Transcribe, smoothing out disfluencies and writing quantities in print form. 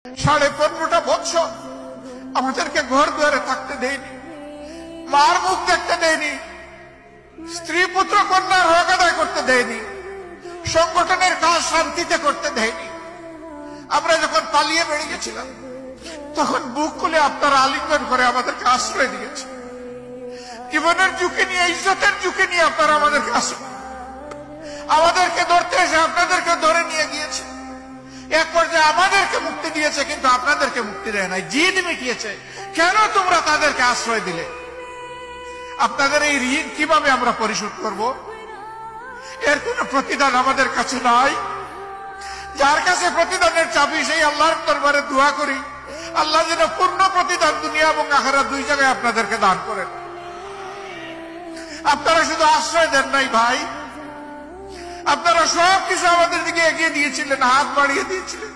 15.5টা বছর আমাদেরকে ঘর দুয়ারে থাকতে দেয়নি, মার মুখ দেখতে দেয়নি, স্ত্রী পুত্র কন্যার হক আদায় করতে দেয়নি, সংগঠনের কাজ শান্তিতে করতে দেয়নি। আমরা যখন পালিয়ে বেরিয়েছিলাম তখন বুক খুলে আপনারা আলিঙ্গন করে আমাদেরকে আশ্রয় দিয়েছে। জীবনের ঝুঁকি নিয়ে, ইজ্জতের ঝুঁকি নিয়ে আপনারা আমাদেরকে আমাদেরকে ধরতে এসে আপনাদেরকে ধরে নিয়ে গিয়েছে। এক পর্যায়ে আমাদেরকে মুক্তি দিয়েছে, কিন্তু আপনাদেরকে মুক্তি দেয় নাই, জিদ মিটিয়েছে। কেন তোমরা তাদেরকে আশ্রয় দিলে? আপনাদের এই ঋণ কিভাবে আমরা পরিশোধ করব? এর কোন প্রতিদান আমাদের কাছে নাই। যার কাছে প্রতিদানের চাবি, সেই আল্লাহর দরবারে দোয়া করি, আল্লাহ যেন পূর্ণ প্রতিদান দুনিয়া এবং আখিরাত দুই জায়গায় আপনাদেরকে দান করেন। আপনারা শুধু আশ্রয় দেন নাই ভাই, আপনারা সব কিছু আমাদের দিকে এগিয়ে দিয়েছিলেন, হাত বাড়িয়ে দিয়েছিলেন।